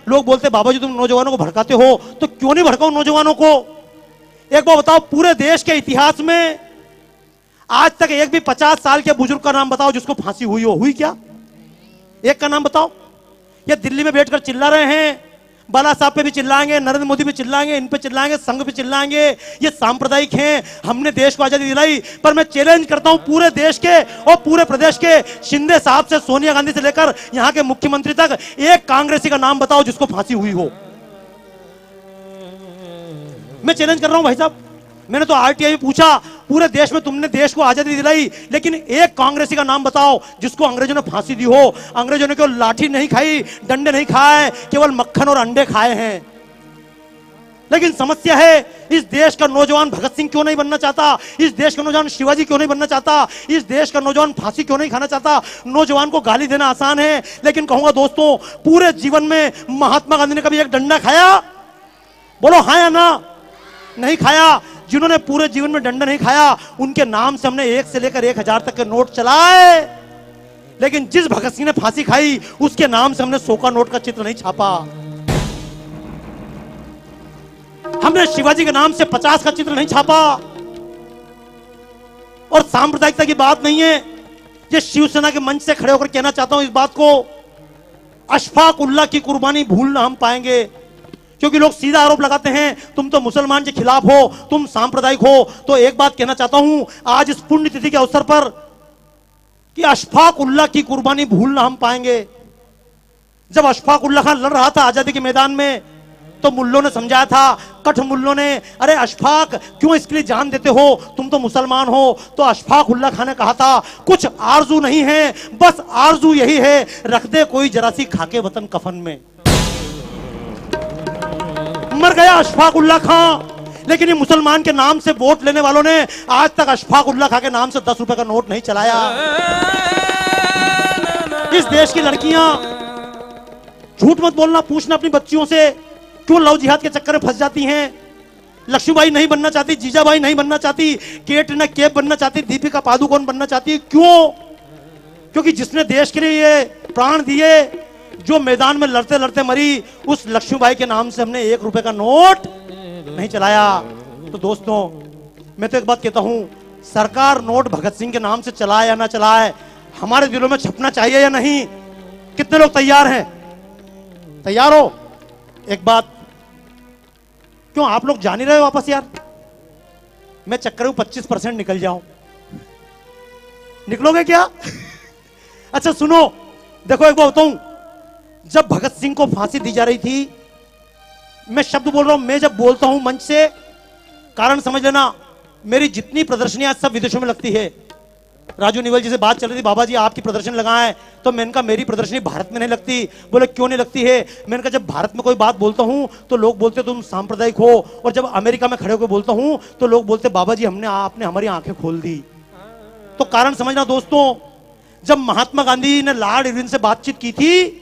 लोग बोलते बाबा जी तुम नौजवानों को भड़काते हो, तो क्यों नहीं भड़काओ नौजवानों को? एक बार बताओ, पूरे देश के इतिहास में आज तक एक भी 50 साल के बुजुर्ग का नाम बताओ जिसको फांसी हुई हो? हुई क्या? एक का नाम बताओ। ये दिल्ली में बैठकर चिल्ला रहे हैं, बाला साहब पे भी चिल्लाएंगे, नरेंद्र मोदी पे चिल्लाएंगे, इन पे चिल्लाएंगे, संघ पे चिल्लाएंगे, ये सांप्रदायिक हैं, हमने देश को आजादी दिलाई। पर मैं चैलेंज करता हूं पूरे देश के और पूरे प्रदेश के, शिंदे साहब से सोनिया गांधी से लेकर यहां के मुख्यमंत्री तक, एक कांग्रेसी का नाम बताओ जिसको फांसी हुई हो। मैं चैलेंज कर रहा हूं भाई साहब। मैंने तो आरटीआई में पूछा, पूरे देश में तुमने देश को आजादी दिलाई, लेकिन एक कांग्रेसी का नाम बताओ जिसको अंग्रेजों ने फांसी दी हो। अंग्रेजों ने केवल लाठी नहीं खाई, डंडे नहीं खाए, केवल मक्खन और अंडे खाए हैं। लेकिन समस्या है, इस देश का नौजवान भगत सिंह क्यों नहीं बनना चाहता? इस देश का नौजवान शिवाजी क्यों नहीं बनना चाहता? इस देश का नौजवान फांसी क्यों नहीं खाना चाहता? नौजवान को गाली देना आसान है, लेकिन कहूंगा दोस्तों, पूरे जीवन में महात्मा गांधी ने कभी एक डंडा खाया? बोलो हाँ या ना? नहीं खाया। जिन्होंने पूरे जीवन में डंडा नहीं खाया, उनके नाम से हमने 1 से लेकर 1000 तक के नोट चलाए, लेकिन जिस भगत सिंह ने फांसी खाई उसके नाम से हमने 100 का नोट का चित्र नहीं छापा। हमने शिवाजी के नाम से 50 का चित्र नहीं छापा। और सांप्रदायिकता की बात नहीं है, ये शिवसेना के मंच से खड़े होकर कहना चाहता हूं इस बात को, अशफाक उल्लाह की कुर्बानी भूल ना हम पाएंगे। क्योंकि लोग सीधा आरोप लगाते हैं तुम तो मुसलमान के खिलाफ हो, तुम सांप्रदायिक हो। तो एक बात कहना चाहता हूं आज इस पुण्य तिथि के अवसर पर कि अशफाक उल्लाह की कुर्बानी भूल ना हम पाएंगे। जब अशफाक उल्लाह खान लड़ रहा था आजादी के मैदान में, तो मुल्लों ने समझाया था, कठ मुल्लों ने, अरे अशफाक क्यों इसके लिए जान देते हो, तुम तो मुसलमान हो। तो अशफाक उल्लाह खान ने कहा था, कुछ आरजू नहीं है, बस आरजू यही है, रख दे कोई जरा सी खाके वतन कफन में। मर गया अशफाक उल्लाह खां। लेकिन ये मुसलमान के नाम से वोट लेने वालों ने आज तक अशफाक उल्लाह खां के नाम से 10 रुपए का नोट नहीं चलाया। इस देश की लड़कियां, झूठ मत बोलना, पूछना अपनी बच्चियों से, क्यों लव जिहाद के चक्कर में फंस जाती हैं? लक्ष्मीबाई नहीं बनना चाहती, जीजाबाई नहीं बनना चाहती, कैटरीना कैफ बनना चाहती, दीपिका पादुकोण बनना चाहती। क्यों? क्योंकि जिसने देश के लिए ये प्राण दिए, जो मैदान में लड़ते लड़ते मरी, उस लक्ष्मीबाई के नाम से हमने 1 रुपए का नोट नहीं चलाया। तो दोस्तों, मैं तो एक बात कहता हूं, सरकार नोट भगत सिंह के नाम से चलाए या ना चलाए, हमारे दिलों में छपना चाहिए या नहीं? कितने लोग तैयार हैं? तैयार हो? एक बात, क्यों आप लोग जा नहीं रहे वापस यार? मैं चक्कर में 25% निकल जाऊं, निकलोगे क्या? अच्छा सुनो, देखो एक बात बताऊं, जब भगत सिंह को फांसी दी जा रही थी, मैं शब्द बोल रहा हूं, मैं जब बोलता हूं मंच से, कारण समझ लेना, मेरी जितनी प्रदर्शनियां सब विदेशों में लगती है। राजू निवल जी से बात चल रही थी, बाबा जी आपकी प्रदर्शन लगाएं, तो मैंने कहा मेरी प्रदर्शनी भारत में नहीं लगती। बोले क्यों नहीं लगती है? मैंने कहा जब भारत में कोई बात बोलता हूं तो लोग बोलते तुम सांप्रदायिक हो, और जब अमेरिका में खड़े होकर बोलता हूं तो लोग बोलते बाबा जी आपने हमारी आंखें खोल दी। तो कारण समझना दोस्तों, जब महात्मा गांधी ने लॉर्ड इरविन से बातचीत की थी,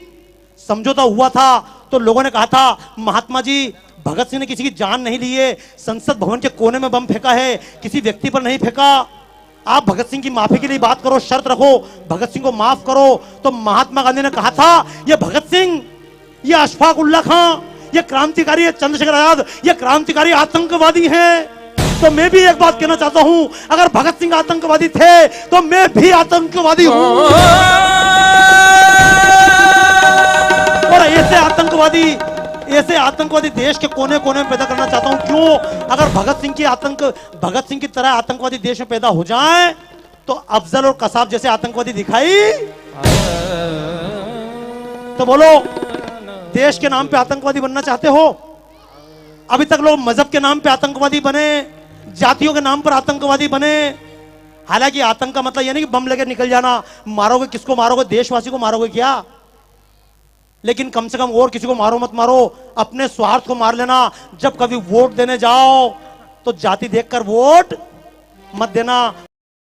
समझौता हुआ था, तो लोगों ने कहा था महात्मा जी, भगत सिंह ने किसी की जान नहीं ली है, संसद भवन के कोने में बम फेंका है, किसी व्यक्ति पर नहीं फेंका। आप भगत सिंह की माफी के लिए बात करो, शर्त रखो, भगत सिंह को माफ करो। तो महात्मा गांधी ने कहा था, ये भगत सिंह, ये अशफाक उल्लाह खां, ये क्रांतिकारी, ये चंद्रशेखर आजाद, ये क्रांतिकारी आतंकवादी हैं। तो मैं भी एक बात कहना चाहता हूं, अगर भगत सिंह आतंकवादी थे तो मैं भी आतंकवादी हूं। और ऐसे आतंकवादी देश के कोने कोने में पैदा करना चाहता हूं। क्यों? अगर भगत सिंह की तरह आतंकवादी देश में पैदा हो जाएं, तो अफजल और कसाब जैसे आतंकवादी दिखाई, तो बोलो देश के नाम पे आतंकवादी बनना चाहते हो? अभी तक लोग मजहब के नाम पे आतंकवादी बने, जातियों के नाम पर आतंकवादी बने। हालांकि आतंक का मतलब यह नहीं कि बम लेकर निकल जाना, मारोगे किसको मारोगे? देशवासी को मारोगे क्या? लेकिन कम से कम और किसी को मारो मत मारो, अपने स्वार्थ को मार लेना। जब कभी वोट देने जाओ तो जाति देखकर वोट मत देना।